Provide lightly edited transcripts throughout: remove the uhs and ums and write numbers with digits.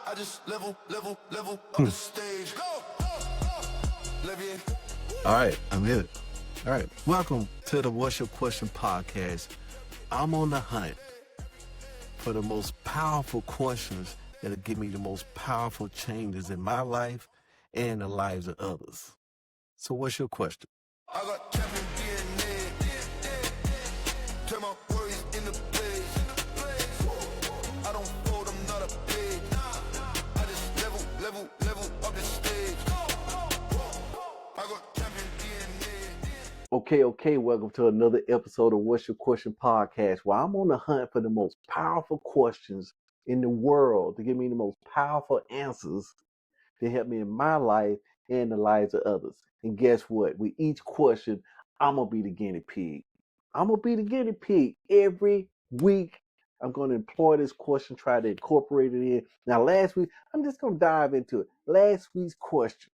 I just level up the stage. Go! All right, I'm here. All right, welcome to the What's Your Question podcast. I'm on the hunt for the most powerful questions that'll give me the most powerful changes in my life and the lives of others. So what's your question? I got champion DNA. Turn my worries into plays. I don't fold, I'm not a pig. I just level up the stage. I got champion DNA. Okay, welcome to another episode of What's Your Question podcast, where I'm on the hunt for the most powerful questions in the world to give me the most powerful answers to help me in my life and the lives of others. And guess what? With each question, I'm going to be the guinea pig. I'm going to be the guinea pig every week. I'm going to employ this question, try to incorporate it in. Now, last week, I'm just going to dive into it. Last week's question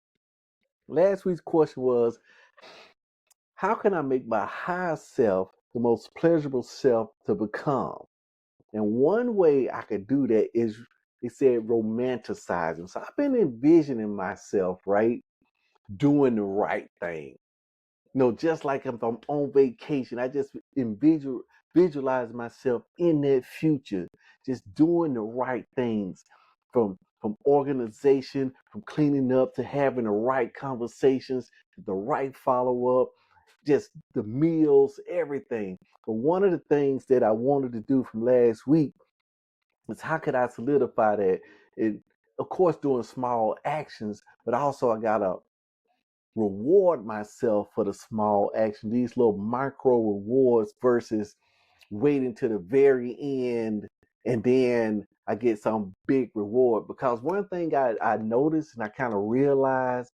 was, how can I make my higher self the most pleasurable self to become? And one way I could do that is, it said, romanticizing. So I've been envisioning myself, right, doing the right thing. Just like if I'm on vacation, I just visualize myself in that future, just doing the right things, from organization, from cleaning up to having the right conversations, to the right follow up, just the meals, everything. But one of the things that I wanted to do from last week is, how could I solidify that? It, of course, doing small actions, but also I gotta reward myself for the small action, these little micro rewards, versus waiting to the very end and then I get some big reward. Because one thing I noticed and I kind of realized,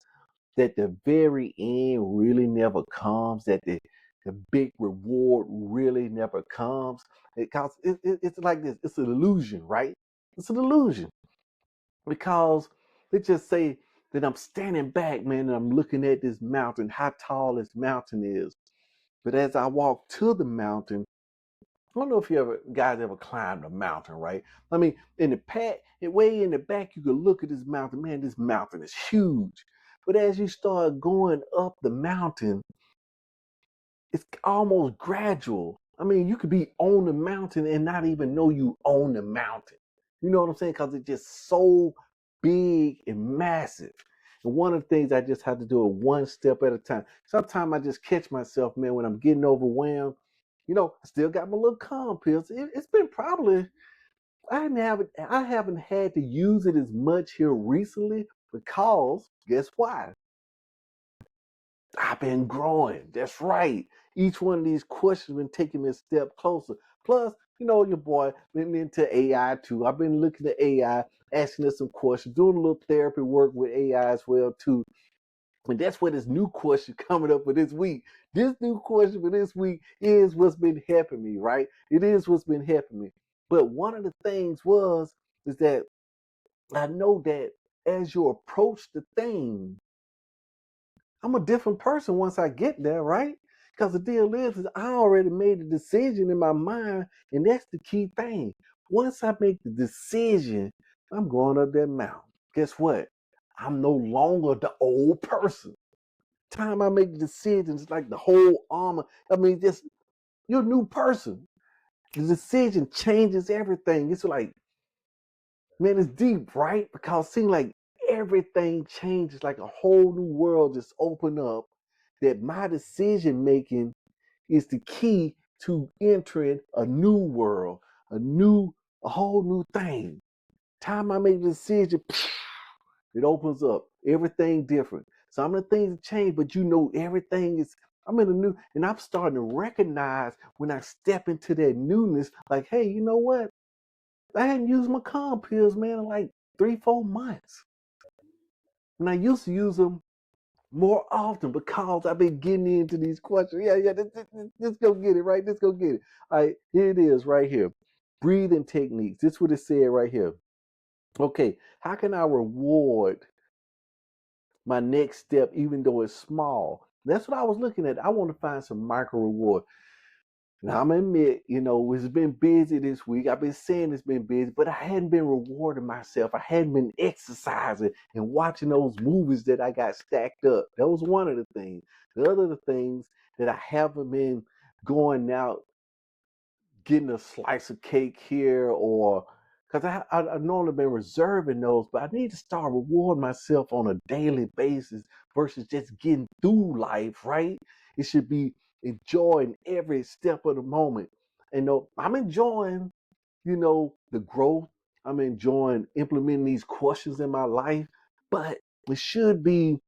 that the very end really never comes, that the big reward really never comes. It's like this, it's an illusion, right? It's an illusion. Because let's just say that I'm standing back, man, and I'm looking at this mountain, how tall this mountain is. But as I walk to the mountain, I don't know if guys ever climbed a mountain, right? I mean, way in the back, you could look at this mountain. Man, this mountain is huge. But as you start going up the mountain, it's almost gradual. I mean, you could be on the mountain and not even know you own the mountain. You know what I'm saying? Because it's just so big and massive. And one of the things I just have to do it one step at a time. Sometimes I just catch myself, man, when I'm getting overwhelmed. I still got my little calm pills. It's been probably, I haven't had to use it as much here recently, because guess why? I've been growing. That's right. Each one of these questions been taking me a step closer. Plus, your boy been into AI too. I've been looking at AI, asking it some questions, doing a little therapy work with AI as well too. And that's where this new question coming up for this week. This new question for this week is what's been helping me, right? It is what's been helping me. But one of the things is that I know that as you approach the thing, I'm a different person once I get there, right? Because the deal is I already made a decision in my mind, and that's the key thing. Once I make the decision, I'm going up that mountain. Guess what? I'm no longer the old person. Time I make the decisions, it's like the whole armor. I mean, just you're a new person. The decision changes everything. It's like, man, it's deep, right? Because it seems like everything changes, like a whole new world just open up. That my decision making is the key to entering a new world, a whole new thing. Time I make the decision, it opens up everything different. Some of the things change, but everything is. I'm in a new, and I'm starting to recognize when I step into that newness, like, hey, you know what? I hadn't used my calm pills, man, in like 3, 4 months. And I used to use them more often because I've been getting into these questions. Yeah, let's go get it, right? Let's go get it. All right, here it is right here. Breathing techniques. This is what it said right here. Okay, how can I reward my next step even though it's small? That's what I was looking at. I want to find some micro reward. Now I'm gonna admit, it's been busy this week. I've been saying it's been busy, but I hadn't been rewarding myself. I hadn't been exercising and watching those movies that I got stacked up. That was one of the things. The other the things that I haven't been going out getting a slice of cake here, or because I normally been reserving those, but I need to start rewarding myself on a daily basis versus just getting through life, right? It should be enjoying every step of the moment. And I'm enjoying, the growth. I'm enjoying implementing these questions in my life, but it should be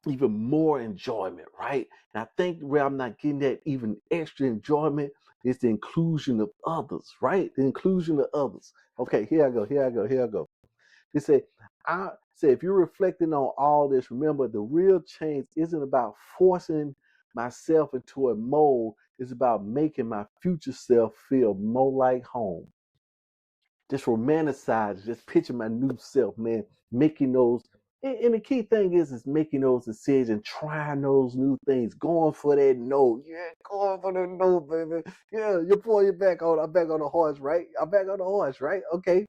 even more enjoyment, right? And I think where I'm not getting that even extra enjoyment is the inclusion of others, right? The inclusion of others. Okay, here I go. It said, I say if you're reflecting on all this, remember the real change isn't about forcing myself into a mold, it's about making my future self feel more like home. Just romanticize, just picture my new self, man, making those. And the key thing is making those decisions, trying those new things, going for that no. Yeah, going for the no, baby. Yeah, I'm back on the horse, right? I'm back on the horse, right? Okay.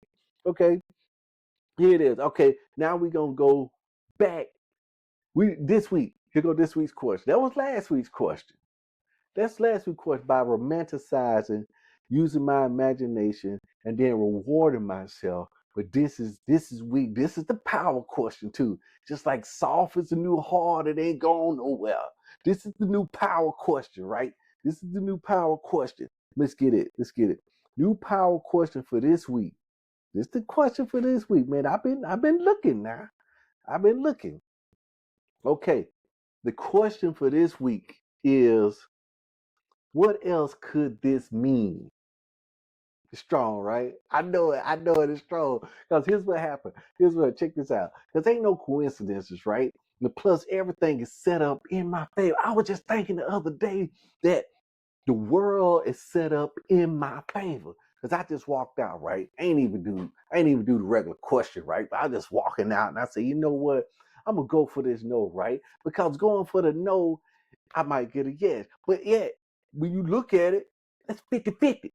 Here it is. Okay, now we're gonna go back. This week. Here go this week's question. That was last week's question. That's last week's question by romanticizing, using my imagination, and then rewarding myself. But this is weak. This is the power question too. Just like soft is the new hard, it ain't going nowhere. This is the new power question, right? This is the new power question. Let's get it. New power question for this week. This is the question for this week, man. I've been looking now. I've been looking. Okay. The question for this week is, what else could this mean? It's strong, right? I know it. I know it is strong. Because here's what happened. Check this out. Because ain't no coincidences, right? And plus, everything is set up in my favor. I was just thinking the other day that the world is set up in my favor. Because I just walked out, right? I ain't even do the regular question, right? But I just walking out and I say, you know what? I'm gonna go for this no, right? Because going for the no, I might get a yes. But yet, when you look at it, that's 50-50.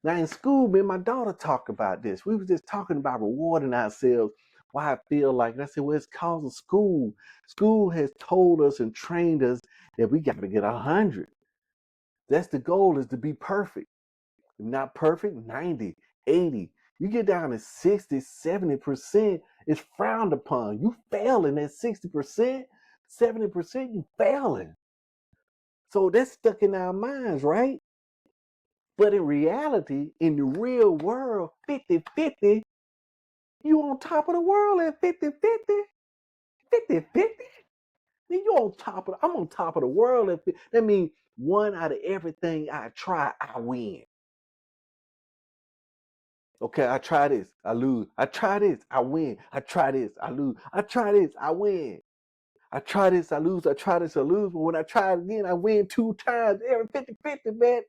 Now in school, me and my daughter talked about this. We was just talking about rewarding ourselves. Why I feel like, and I said, well, it's cause of school. School has told us and trained us that we got to get 100. That's the goal, is to be perfect. If not perfect, 90, 80. You get down to 60, 70%, it's frowned upon. You failing at 60%, 70%, you failing. So that's stuck in our minds, right? But in reality, in the real world, 50-50, you on top of the world at 50-50. 50-50. Then you on top of, I'm on top of the world at 50. That means one out of everything I try, I win. Okay, I try this, I lose. I try this, I win. I try this, I lose. I try this, I win. I try this, I lose. I try this, I lose. But when I try it again, I win 2 times. Every 50-50, man.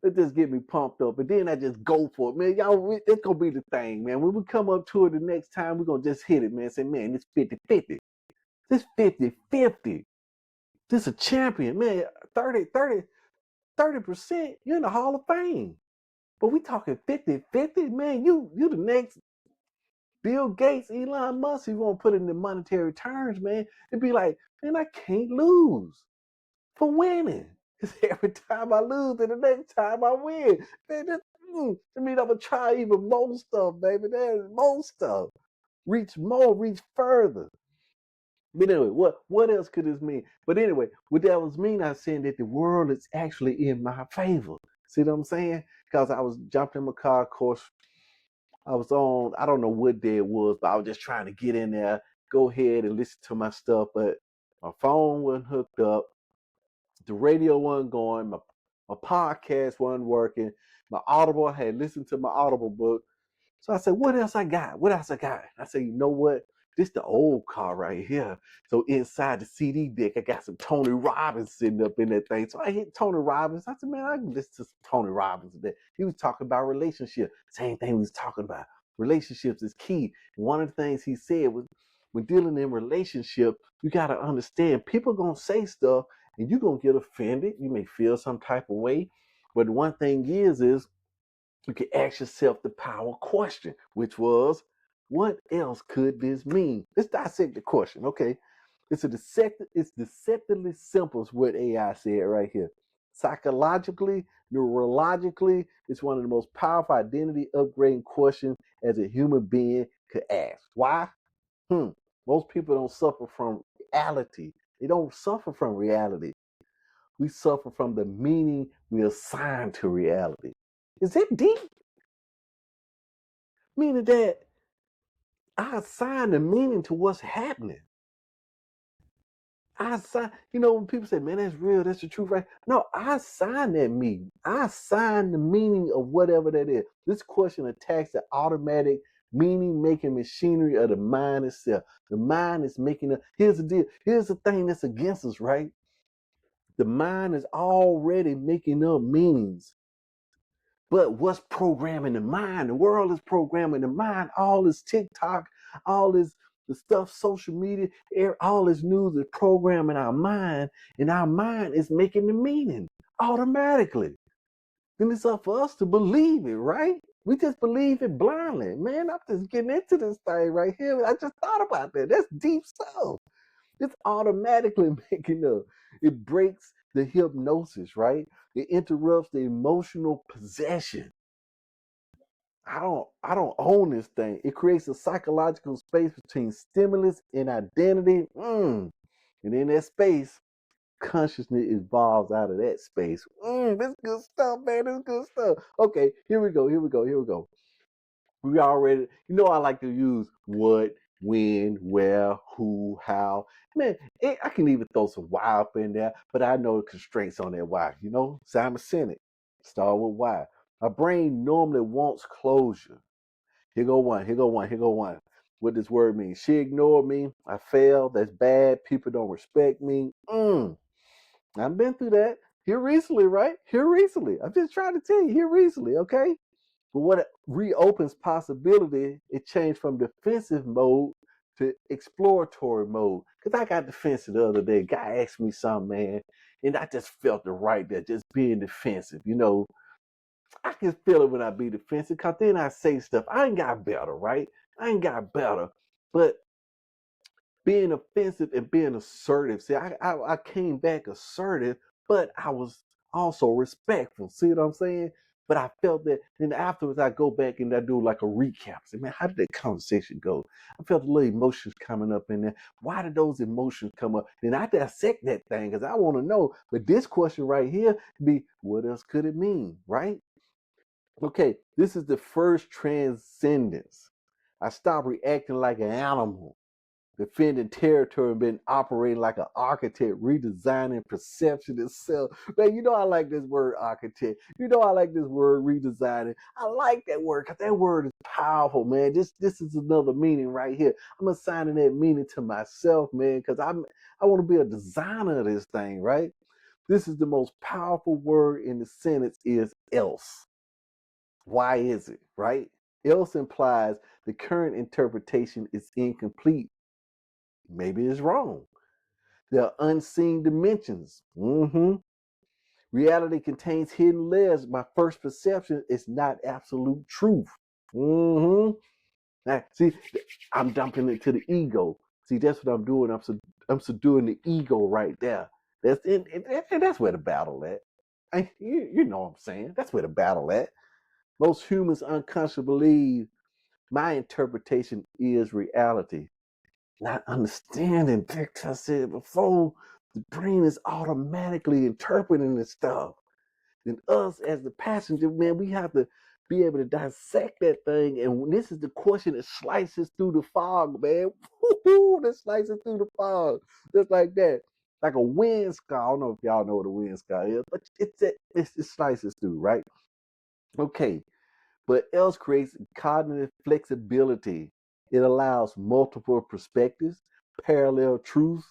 It just get me pumped up. And then I just go for it, man. Y'all, it's going to be the thing, man. When we come up to it the next time, we're going to just hit it, man. Say, man, it's 50-50. This 50-50. This a champion, man. 30%, you're in the Hall of Fame. But we talking 50-50, man. You the next Bill Gates, Elon Musk. You want to put it in the monetary terms, man. It'd be like, man, I can't lose for winning. Because every time I lose, and the next time I win. Man, that means I'm going to try even more stuff, baby. There's more stuff. Reach more, reach further. But anyway, what else could this mean? But anyway, what that was mean, I was saying that the world is actually in my favor. See what I'm saying? Because I was jumping in my car, of course. I was on, I don't know what day it was, but I was just trying to get in there, go ahead and listen to my stuff. But my phone wasn't hooked up. The radio wasn't going. My podcast wasn't working. My Audible, I had listened to my Audible book. So I said, what else I got? I said, you know what? This the old car right here. So inside the CD deck, I got some Tony Robbins sitting up in that thing. So I hit Tony Robbins. I said, man, I can listen to some Tony Robbins today. He was talking about relationships. Same thing he was talking about. Relationships is key. One of the things he said was, when dealing in relationship, you got to understand people going to say stuff, and you're gonna get offended. You may feel some type of way, but the one thing is you can ask yourself the power question, which was, what else could this mean? Let's dissect the question. Okay, it's deceptively simple, is what AI said right here. Psychologically, neurologically, it's one of the most powerful identity upgrading questions as a human being could ask. Why? Most people don't suffer from reality. They don't suffer from reality. We suffer from the meaning we assign to reality. Is it deep? Meaning that I assign the meaning to what's happening. I assign, when people say, man, that's real, that's the truth, right? No, I assign that meaning. I assign the meaning of whatever that is. This question attacks the automatic meaning making machinery of the mind itself. The mind is making here's the deal. Here's the thing that's against us, right? The mind is already making up meanings. But what's programming the mind? The world is programming the mind. All this TikTok, all this the stuff, social media, all this news is programming our mind, and our mind is making the meaning automatically. Then it's up for us to believe it, right? We just believe it blindly. Man, I'm just getting into this thing right here. I just thought about that. That's deep stuff. It's automatically making up. It breaks the hypnosis, right? It interrupts the emotional possession. I don't own this thing. It creates a psychological space between stimulus and identity. And in that space, consciousness evolves out of that space. This good stuff, man. This good stuff. Okay, here we go. We already, I like to use what, when, where, who, how. Man, I can even throw some why up in there, but I know the constraints on that why. Simon Sinek, start with why. My brain normally wants closure. Here go one. What does word mean? She ignored me. I failed. That's bad. People don't respect me. I've been through that here recently, right? Here recently. I'm just trying to tell you here recently, okay? But what it reopens possibility, it changed from defensive mode to exploratory mode. Because I got defensive the other day. Guy asked me something, man, and I just felt it right there, just being defensive. I can feel it when I be defensive, because then I say stuff. I ain't got better, right? I ain't got better. But being offensive and being assertive. See, I came back assertive, but I was also respectful. See what I'm saying? But I felt that then afterwards I go back and I do like a recap. Say, man, how did that conversation go? I felt the little emotions coming up in there. Why did those emotions come up? Then I dissect that thing because I want to know. But this question right here be, what else could it mean? Right? Okay, this is the first transcendence. I stopped reacting like an animal, defending territory, and been operating like an architect, redesigning perception itself. Man, I like this word architect. I like this word redesigning. I like that word because that word is powerful, man. This is another meaning right here. I'm assigning that meaning to myself, man, because I want to be a designer of this thing, right? This is the most powerful word in the sentence is else. Why is it, right? Else implies the current interpretation is incomplete. Maybe it's wrong. There are unseen dimensions. Reality contains hidden layers. My first perception is not absolute truth. Now, see, I'm dumping it to the ego. See, that's what I'm doing. I'm subduing the ego right there. And that's where the battle at. You know what I'm saying? That's where the battle at. Most humans unconsciously believe my interpretation is reality. Not understanding, like I said before, the brain is automatically interpreting this stuff. And us as the passenger, man, we have to be able to dissect that thing. And this is the question that slices through the fog, man. Woo-hoo, that slices through the fog. Just like that. Like a wind scar. I don't know if y'all know what a wind scar is, but it slices through, right? Okay. But else creates cognitive flexibility. It allows multiple perspectives, parallel truths,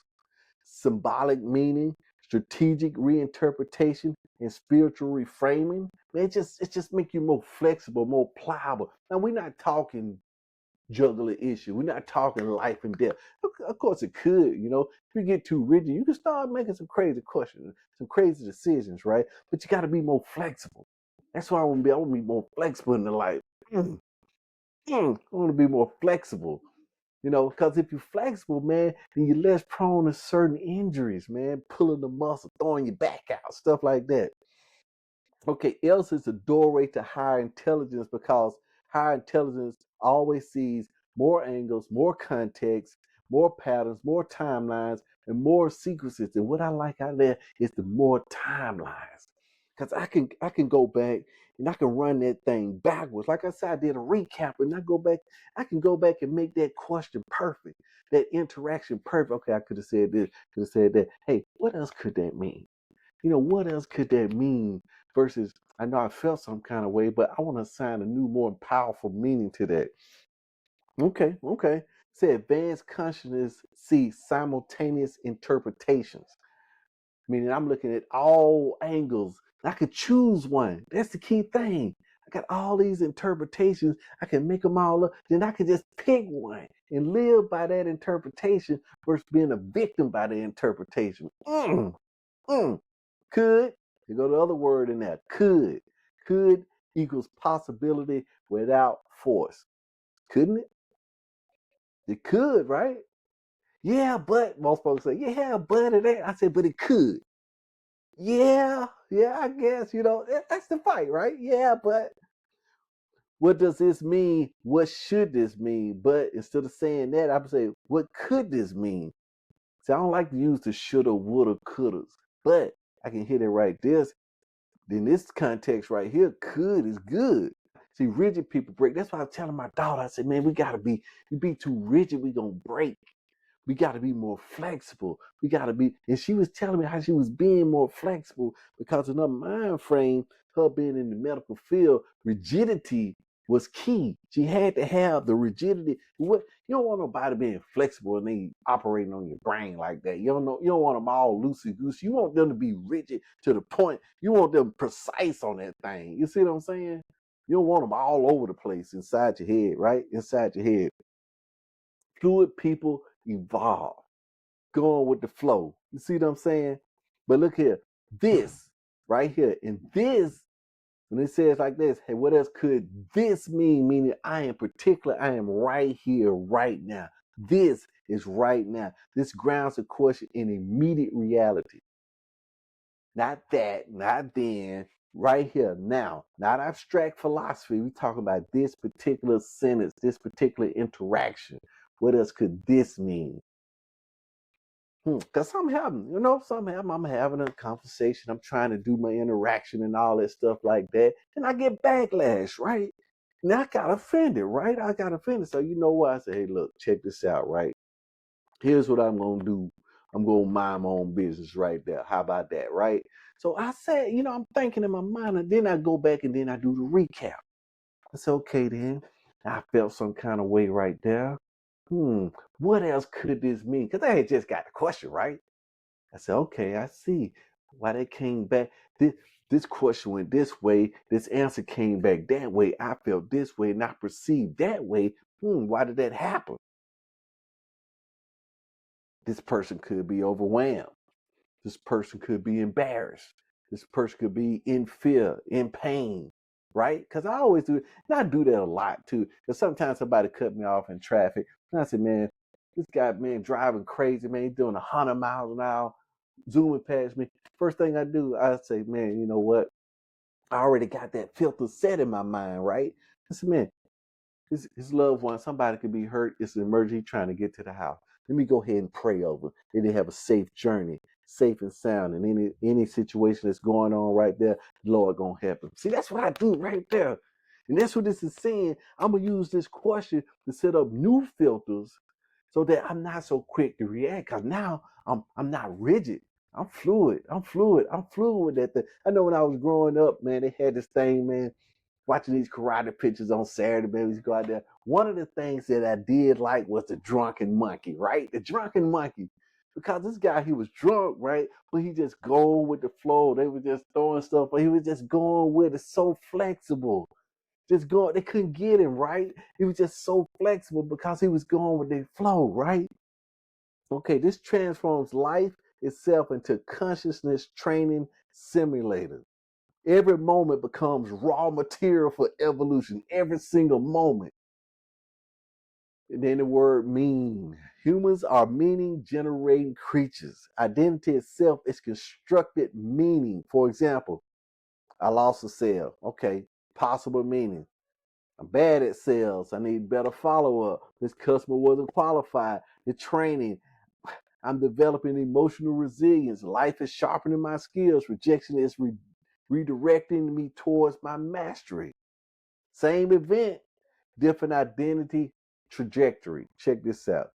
symbolic meaning, strategic reinterpretation, and spiritual reframing. Man, it just make you more flexible, more pliable. Now we're not talking juggle an issue. We're not talking life and death. Of course, it could. If you get too rigid, you can start making some crazy questions, some crazy decisions, right? But you got to be more flexible. That's why I want to be. I want to be more flexible in the life. I want to be more flexible. Because if you're flexible, man, then you're less prone to certain injuries, man, pulling the muscle, throwing your back out, stuff like that. Okay, else is a doorway to higher intelligence because higher intelligence always sees more angles, more context, more patterns, more timelines, and more sequences. And what I like out there is the more timelines. Because I can go back and I can run that thing backwards. Like I said, I did a recap and I can go back and make that question perfect, that interaction perfect. Okay, I could have said this, could have said that. Hey, what else could that mean? What else could that mean? Versus, I know I felt some kind of way, but I want to assign a new, more powerful meaning to that. Okay. Say advanced consciousness sees simultaneous interpretations, meaning I'm looking at all angles. I could choose one. That's the key thing. I got all these interpretations. I can make them all up. Then I can just pick one and live by that interpretation versus being a victim by the interpretation. Mm. Could, you go to the other word in there, could. Could equals possibility without force. Couldn't it? It could, right? Yeah, but most folks say, yeah, but it ain't. I said, but it could. Yeah, I guess, that's the fight, right? Yeah, but what does this mean? What should this mean? But instead of saying that, I would say, what could this mean? See, I don't like to use the shoulda, woulda, couldas, but I can hit it right there. Then this context right here, could is good. See, rigid people break. That's why I was telling my daughter, I said, man, you be too rigid, we gonna break. We got to be more flexible. We got to be, and she was telling me how she was being more flexible because in her mind frame, her being in the medical field, rigidity was key. She had to have the rigidity. What you don't want nobody being flexible and they operating on your brain like that. You don't want them all loosey goosey. You want them to be rigid to the point. You want them precise on that thing. You see what I'm saying? You don't want them all over the place inside your head, right? Inside your head. Fluid people evolve, going with the flow. You see what I'm saying? But look here, this right here, and this, when it says like this, hey, what else could this mean? Meaning I am particular, I am right here, right now. This is right now. This grounds the question in immediate reality. Not that, not then, right here, now. Not abstract philosophy. We talking about this particular sentence, this particular interaction. What else could this mean? Because I'm having a conversation. I'm trying to do my interaction and all that stuff like that. And I get backlash, right? Now I got offended, right? I got offended. So you know what? I say, hey, look, check this out, right? Here's what I'm going to do. I'm going to mind my own business right there. How about that, right? So I said, I'm thinking in my mind, and then I go back and then I do the recap. I said, okay, then. I felt some kind of way right there. What else could this mean? Because I had just got the question, right? I said, okay, I see why they came back. This question went this way. This answer came back that way. I felt this way and I perceived that way. Why did that happen? This person could be overwhelmed. This person could be embarrassed. This person could be in fear, in pain, right? Because I always do, and I do that a lot too. Because sometimes somebody cut me off in traffic, and I said, man, this guy, man, driving crazy, man, he's doing 100 miles an hour, zooming past me. First thing I do, I say, man, you know what? I already got that filter set in my mind, right? I said, man, his loved one, somebody could be hurt. It's an emergency trying to get to the house. Let me go ahead and pray over. Then they have a safe journey, safe and sound. And any situation that's going on right there, Lord gonna help him. See, that's what I do right there. And that's what this is saying. I'm gonna use this question to set up new filters so that I'm not so quick to react. Cause now I'm not rigid. I'm fluid. I'm fluid with that thing. I know when I was growing up, man, they had this thing, man, watching these karate pictures on Saturday, babies go out there. One of the things that I did like was the drunken monkey, right? The drunken monkey. Because this guy, he was drunk, right? But he just going with the flow. They were just throwing stuff, but he was just going with it. So flexible. Just going, they couldn't get him, right? He was just so flexible because he was going with their flow, right? Okay, this transforms life itself into consciousness training simulator. Every moment becomes raw material for evolution, every single moment. And then the word mean. Humans are meaning generating creatures. Identity itself is constructed meaning. For example, I lost a sale. Okay, possible meaning. I'm bad at sales. I need better follow up. This customer wasn't qualified. The training. I'm developing emotional resilience. Life is sharpening my skills. Rejection is redirecting me towards my mastery. Same event, different identity trajectory. Check this out.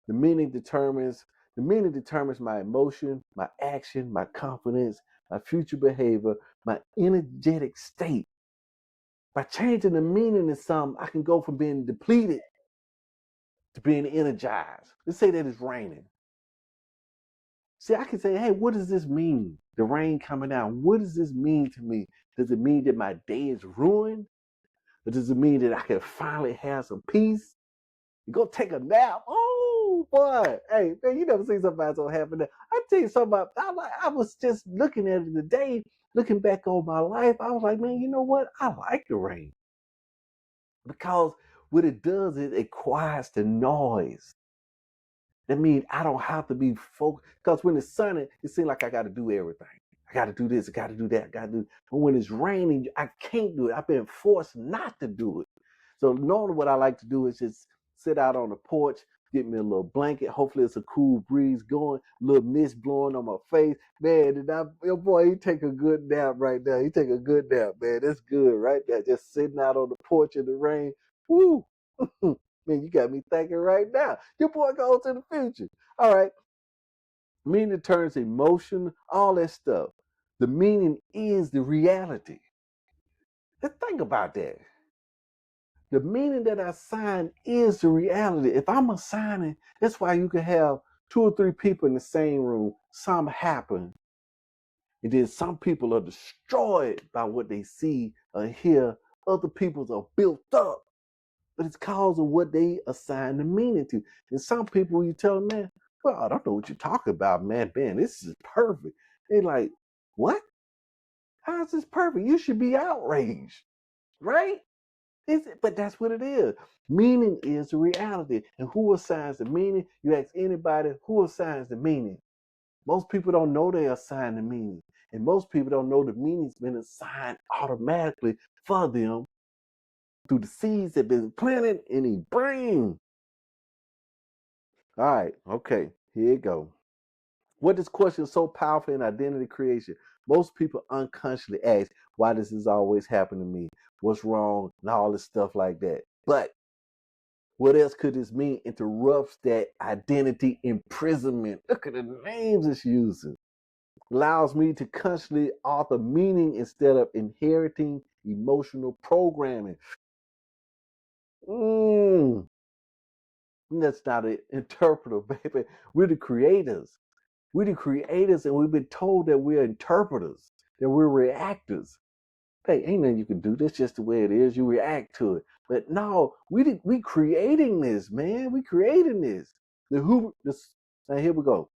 The meaning determines my emotion, my action, my confidence, my future behavior, my energetic state. By changing the meaning in something, I can go from being depleted to being energized. Let's say that it's raining. See, I can say, hey, what does this mean? The rain coming down. What does this mean to me? Does it mean that my day is ruined? Or does it mean that I can finally have some peace? You go take a nap. Oh boy. Hey, man, you never seen somebody so happy. I tell you something about I was just looking at it today, looking back on my life. I was like, man, you know what? I like the rain. Because what it does is it quiets the noise. That means I don't have to be focused. Because when it's sunny, it seems like I got to do everything. I got to do this, I got to do that, I got to do. But when it's raining, I can't do it. I've been forced not to do it. So normally what I like to do is just sit out on the porch, get me a little blanket. Hopefully it's a cool breeze going, a little mist blowing on my face. Man, your boy, he take a good nap right now. He take a good nap, man. That's good right there. Just sitting out on the porch in the rain. Woo! Man, you got me thinking right now. Your boy goes to the future. All right. Meaning turns emotion, all that stuff. The meaning is the reality. Let's think about that. The meaning that I assign is the reality. If I'm assigning, that's why you can have 2 or 3 people in the same room. Some happen. And then some people are destroyed by what they see or hear. Other people are built up. But it's cause of what they assign the meaning to. And some people, you tell them, man, well, I don't know what you're talking about, man. Man, this is perfect. They're like, what? How is this perfect? You should be outraged, right? But that's what it is. Meaning is the reality. And who assigns the meaning? You ask anybody, who assigns the meaning? Most people don't know they assign the meaning. And most people don't know the meaning's been assigned automatically for them through the seeds that have been planted in their brain. All right, okay, here you go. What this question is so powerful in identity creation? Most people unconsciously ask, why does this always happen to me? What's wrong? And all this stuff like that. But what else could this mean? Interrupts that identity imprisonment. Look at the names it's using. Allows me to consciously author meaning instead of inheriting emotional programming. That's not an interpreter, baby. We're the creators. We're the creators, and we've been told that we're interpreters, that we're reactors. Hey, ain't nothing you can do. That's just the way it is. You react to it. But no, we creating this, man. We creating this. Now here we go.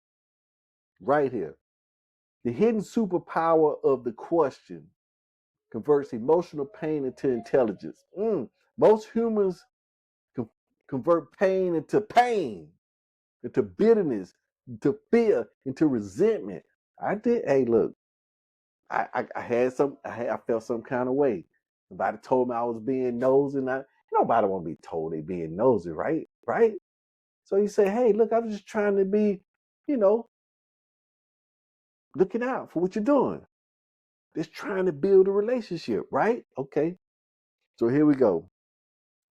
Right here. The hidden superpower of the question converts emotional pain into intelligence. Most humans convert pain into pain, into bitterness, into fear, into resentment. I did. Hey, look, I felt some kind of way. Somebody told me I was being nosy, and nobody want to be told they being nosy, right? Right? So you say, hey, look, I'm just trying to be, you know, looking out for what you're doing. Just trying to build a relationship, right? Okay. So here we go.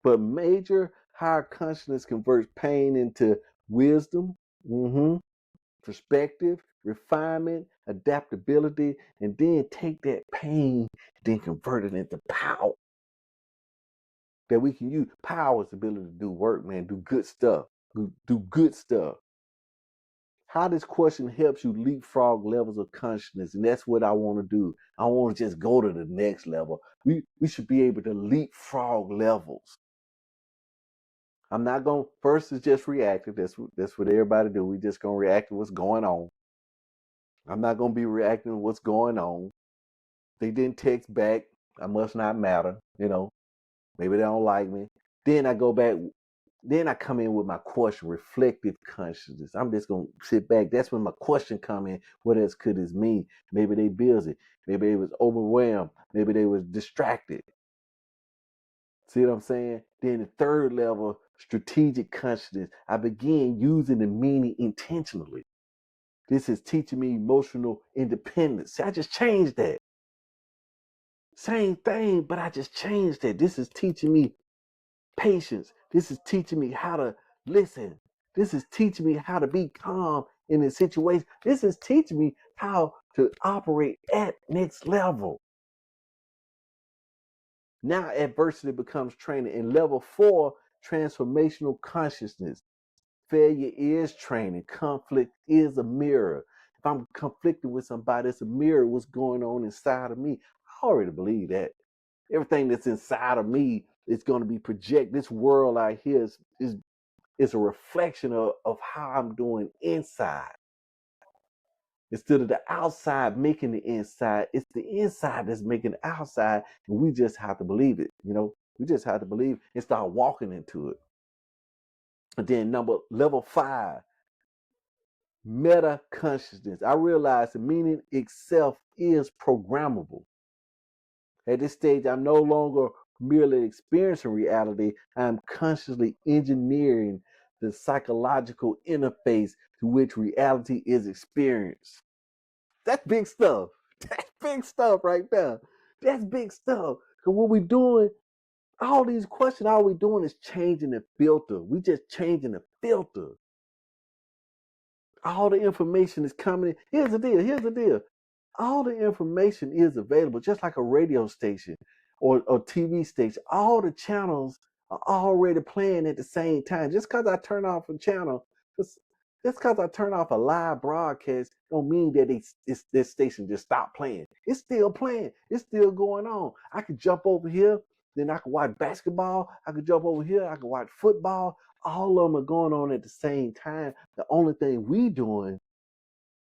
But major higher consciousness converts pain into wisdom, perspective, refinement, adaptability, and then take that pain, then convert it into power that we can use. Power is the ability to do work, man, do good stuff, do good stuff. how this question helps you leapfrog levels of consciousness. And that's what I want to do. I want to just go to the next level. We should be able to leapfrog levels. I'm not going to, first is just reactive. That's what everybody do. We just going to react to what's going on. I'm not going to be reacting to what's going on. They didn't text back. I must not matter. Maybe they don't like me. Then I go back. Then I come in with my question, reflective consciousness. I'm just going to sit back. That's when my question come in. What else could this mean? Maybe they busy. Maybe they was overwhelmed. Maybe they was distracted. See what I'm saying? Then the third level, strategic consciousness. I begin using the meaning intentionally. This is teaching me emotional independence. See, I just changed that. Same thing, but I just changed that. This is teaching me patience. This is teaching me how to listen. This is teaching me how to be calm in a situation. This is teaching me how to operate at next level. Now adversity becomes training. In level 4, transformational consciousness. Failure is training. Conflict is a mirror. If I'm conflicted with somebody, it's a mirror of what's going on inside of me. I already believe that. Everything that's inside of me is going to be projected. This world out here is a reflection of how I'm doing inside. Instead of the outside making the inside, it's the inside that's making the outside, and we just have to believe it. We just have to believe and start walking into it. And then level 5, meta consciousness. I realize the meaning itself is programmable. At this stage, I'm no longer merely experiencing reality. I'm consciously engineering the psychological interface to which reality is experienced. That's big stuff. That's big stuff right there. That's big stuff. Because what we're doing, all these questions, all we're doing is changing the filter. We just changing the filter. All the information is coming in. Here's the deal. All the information is available, just like a radio station or TV station. All the channels are already playing at the same time. Just because I turn off a channel, just because I turn off a live broadcast, don't mean that this station just stopped playing. It's still playing. It's still going on. I could jump over here, then I could watch basketball. I could jump over here. I could watch football. All of them are going on at the same time. The only thing we doing,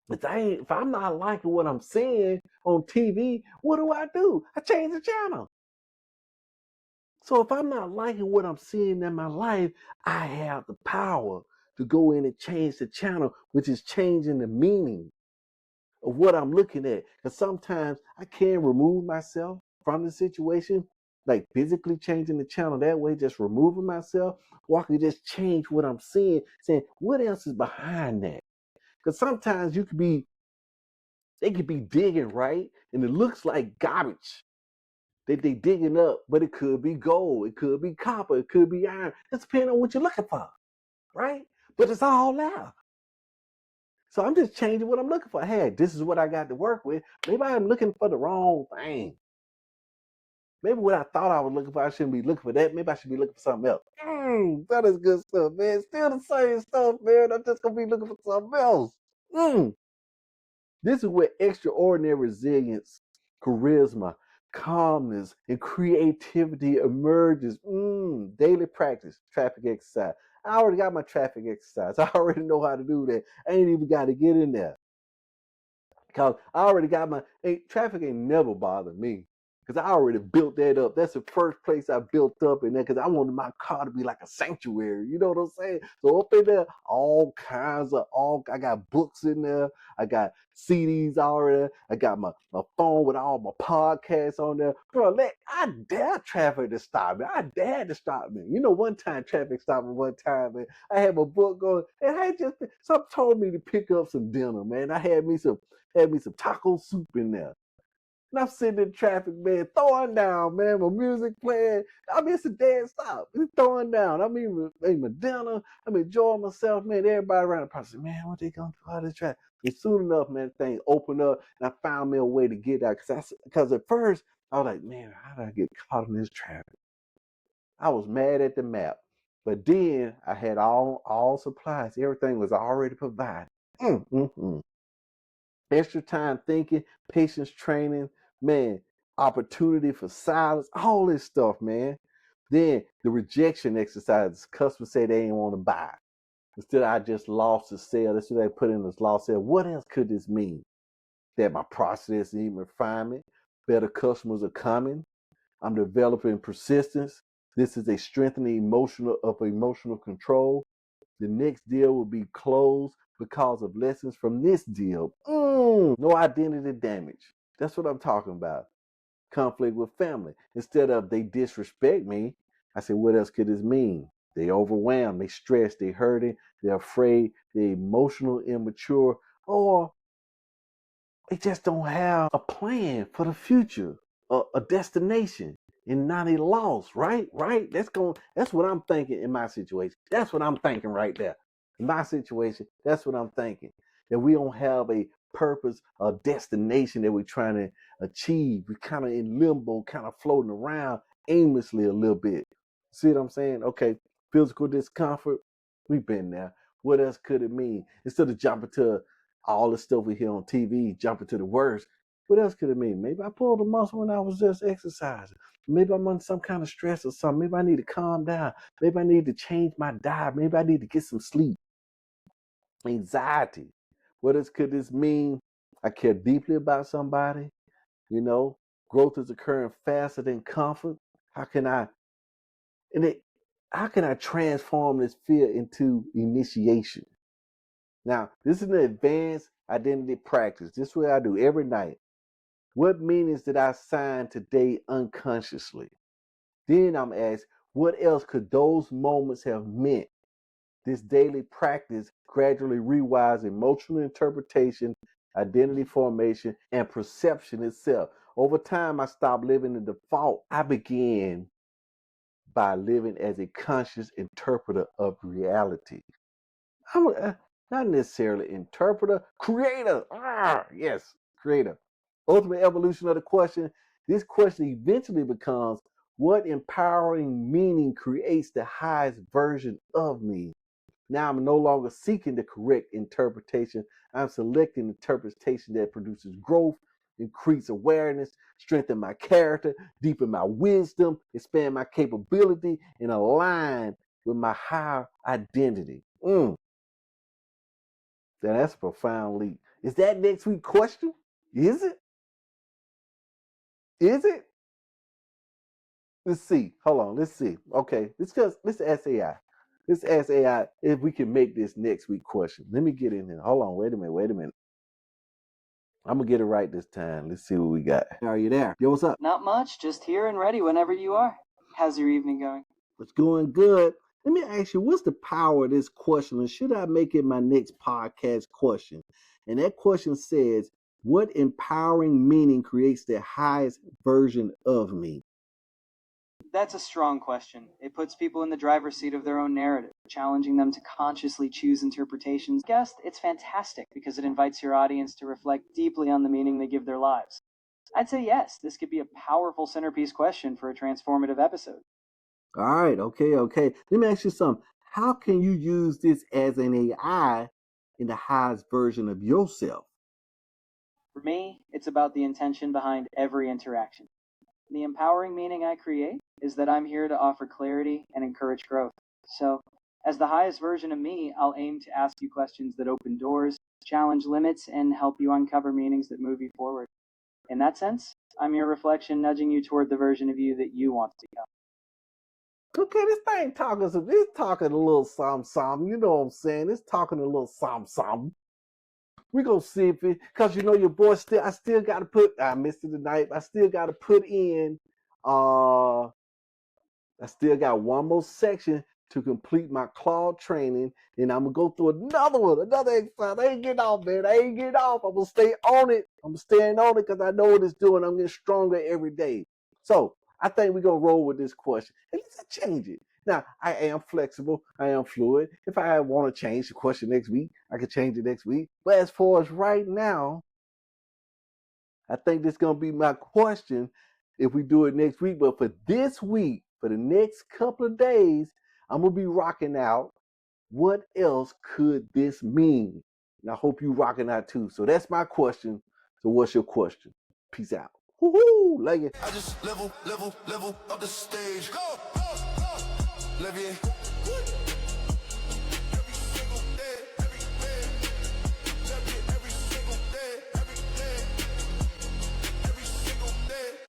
if I'm not liking what I'm seeing on TV, what do? I change the channel. So if I'm not liking what I'm seeing in my life, I have the power to go in and change the channel, which is changing the meaning of what I'm looking at. Because sometimes I can remove myself from the situation, like physically changing the channel that way, just removing myself, or I can just change what I'm seeing, saying, what else is behind that? Because sometimes they could be digging, right? And it looks like garbage that they digging up, but it could be gold, it could be copper, it could be iron. It depends on what you're looking for, right? But it's all there. So I'm just changing what I'm looking for. Hey, this is what I got to work with. Maybe I'm looking for the wrong thing. Maybe what I thought I was looking for, I shouldn't be looking for that. Maybe I should be looking for something else. That is good stuff, man. Still the same stuff, man. I'm just gonna be looking for something else. This is where extraordinary resilience, charisma, calmness, and creativity emerges. Daily practice, traffic exercise. I already got my traffic exercise. I already know how to do that. I ain't even got to get in there. Because I already got traffic ain't never bothered me. Because I already built that up. That's the first place I built up in there because I wanted my car to be like a sanctuary. You know what I'm saying? So up in there, I got books in there. I got CDs already. I got my phone with all my podcasts on there. Bro, I dare traffic to stop me. I dare to stop me. One time traffic stopped me one time, man. I had my book going, and some told me to pick up some dinner, man. I had me some taco soup in there. And I'm sitting in traffic, man, throwing down, man, my music playing. I mean, it's a dead stop. It's throwing down. I mean, my dinner. I'm enjoying myself, man. Everybody around the process, man, what they gonna do out of this traffic? And soon enough, man, things opened up, and I found me a way to get out. Because at first, I was like, man, how did I get caught in this traffic? I was mad at the map. But then I had all supplies. Everything was already provided. Mm. Extra time thinking, patience training, man, opportunity for silence, all this stuff, man. Then the rejection exercises. Customers say they ain't want to buy. Instead, I just lost the sale. That's what they put in this lost sale. What else could this mean? That my process needs refinement. Better customers are coming. I'm developing persistence. This is a strengthening emotional control. The next deal will be closed because of lessons from this deal. No identity damage. That's what I'm talking about. Conflict with family. Instead of they disrespect me, I say, what else could this mean? They overwhelmed, they stressed, they hurting, they're afraid, they're emotional, immature, or they just don't have a plan for the future, a destination, and now they lost. Right. That's what I'm thinking in my situation. That's what I'm thinking right there. In my situation, that's what I'm thinking. That we don't have a purpose, a destination that we're trying to achieve. We're kind of in limbo, kind of floating around aimlessly a little bit. See what I'm saying? Okay, physical discomfort, we've been there. What else could it mean? Instead of jumping to all the stuff we hear on TV, jumping to the worst. What else could it mean? Maybe I pulled a muscle when I was just exercising. Maybe I'm under some kind of stress or something. Maybe I need to calm down. Maybe I need to change my diet. Maybe I need to get some sleep. Anxiety. What else could this mean? I care deeply about somebody. You know, growth is occurring faster than comfort. How can I and it how can I transform this fear into initiation? Now, this is an advanced identity practice. This is what I do every night. What meanings did I sign today unconsciously? Then I'm asked, what else could those moments have meant? This daily practice gradually rewires emotional interpretation, identity formation, and perception itself. Over time, I stopped living the default. I began by living as a conscious interpreter of reality. Not necessarily interpreter, creator. Yes, creator. Ultimate evolution of the question. This question eventually becomes what empowering meaning creates the highest version of me. Now I'm no longer seeking the correct interpretation. I'm selecting interpretation that produces growth, increase awareness, strengthen my character, deepen my wisdom, expand my capability, and align with my higher identity. Now that's a profound leap. Is that next week question? Is it? Is it? Let's see. Hold on. Let's see. Okay. Let's ask AI. Let's ask AI if we can make this next week question. Let me get in here. Hold on. Wait a minute. I'm gonna get it right this time. Let's see what we got. Are you there? Yo, what's up? Not much, just here and ready whenever you are. How's your evening going? It's going good. Let me ask you, what's the power of this question? And should I make it my next podcast question? And that question says, what empowering meaning creates the highest version of me? That's a strong question. It puts people in the driver's seat of their own narrative, challenging them to consciously choose interpretations. Guest, it's fantastic because it invites your audience to reflect deeply on the meaning they give their lives. I'd say yes, this could be a powerful centerpiece question for a transformative episode. All right, okay. Let me ask you something. How can you use this as an AI in the highest version of yourself? For me, it's about the intention behind every interaction. The empowering meaning I create is that I'm here to offer clarity and encourage growth. So, as the highest version of me, I'll aim to ask you questions that open doors, challenge limits, and help you uncover meanings that move you forward. In that sense, I'm your reflection nudging you toward the version of you that you want to become. Okay, this talking a little something. You know what I'm saying? It's talking a little something. We gonna see if it, cause you know your boy I still gotta I missed it tonight. I still gotta put in uh I still got one more section to complete my Claude training, and I'm gonna go through another exercise. I ain't getting off, man. I ain't getting off. I'm gonna stay on it. I'm staying on it because I know what it's doing. I'm getting stronger every day. So I think we're gonna roll with this question. And let's change it. Now, I am flexible, I am fluid. If I want to change the question next week, I can change it next week. But as far as right now, I think this is gonna be my question if we do it next week. But for this week, for the next couple of days, I'm gonna be rocking out. What else could this mean? And I hope you rocking out too. So that's my question. So what's your question? Peace out. Woohoo! Like it. I just level up the stage. Go! Levier.